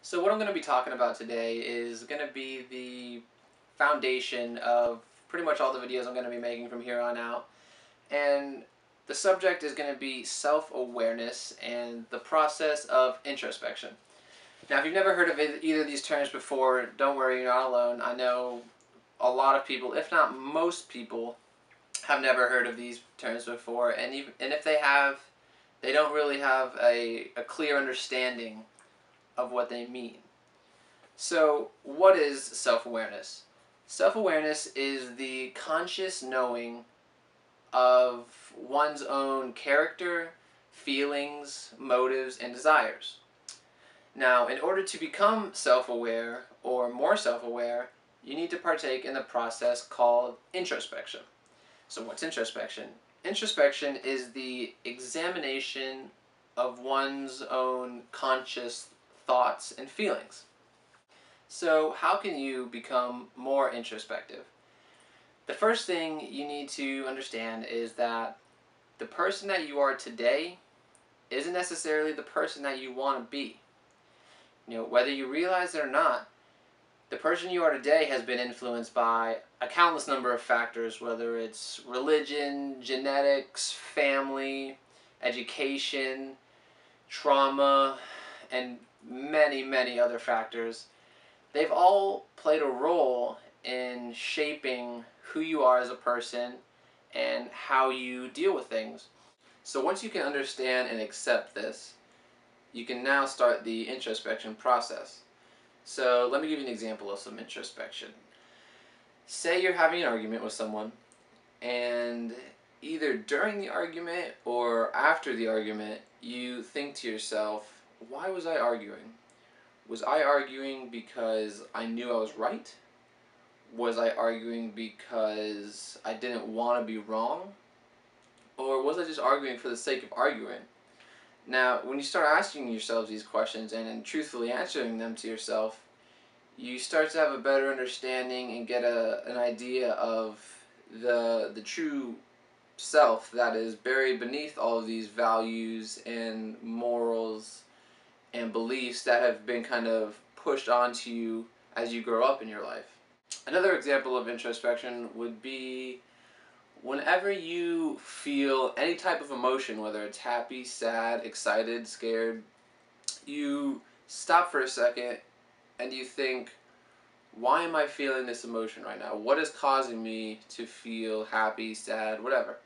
So what I'm going to be talking about today is going to be the foundation of pretty much all the videos I'm going to be making from here on out. And the subject is going to be self-awareness and the process of introspection. Now, if you've never heard of either of these terms before, don't worry, you're not alone. I know a lot of people, if not most people, have never heard of these terms before, and if they have, they don't really have a clear understanding of what they mean. So, what is self-awareness? Self-awareness is the conscious knowing of one's own character, feelings, motives, and desires. Now, in order to become self-aware or more self-aware, you need to partake in the process called introspection. So what's introspection? Introspection is the examination of one's own conscious thoughts and feelings. So how can you become more introspective? The first thing you need to understand is that the person that you are today isn't necessarily the person that you want to be. Whether you realize it or not, the person you are today has been influenced by a countless number of factors, whether it's religion, genetics, family, education, trauma, and many, many other factors. They've all played a role in shaping who you are as a person and how you deal with things. So once you can understand and accept this, you can now start the introspection process. So let me give you an example of some introspection. Say you're having an argument with someone, and either during the argument or after the argument, you think to yourself, why was I arguing? Was I arguing because I knew I was right? Was I arguing because I didn't want to be wrong? Or was I just arguing for the sake of arguing? Now, when you start asking yourselves these questions and truthfully answering them to yourself, you start to have a better understanding and get an idea of the true self that is buried beneath all of these values and morals and beliefs that have been kind of pushed onto you as you grow up in your life. Another example of introspection would be whenever you feel any type of emotion, whether it's happy, sad, excited, scared, you stop for a second and you think, why am I feeling this emotion right now? What is causing me to feel happy, sad, whatever?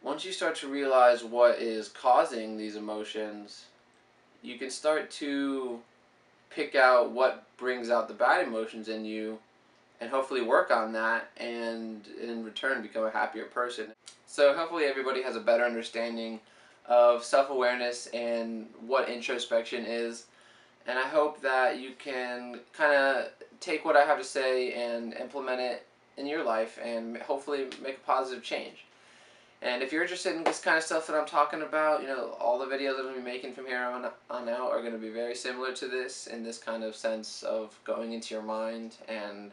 Once you start to realize what is causing these emotions, you can start to pick out what brings out the bad emotions in you and hopefully work on that and in return become a happier person. So hopefully everybody has a better understanding of self-awareness and what introspection is. And I hope that you can kind of take what I have to say and implement it in your life and hopefully make a positive change. And if you're interested in this kind of stuff that I'm talking about, all the videos that I'm going to be making from here on out are going to be very similar to this, in this kind of sense of going into your mind and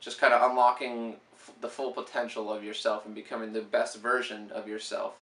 just kind of unlocking the full potential of yourself and becoming the best version of yourself.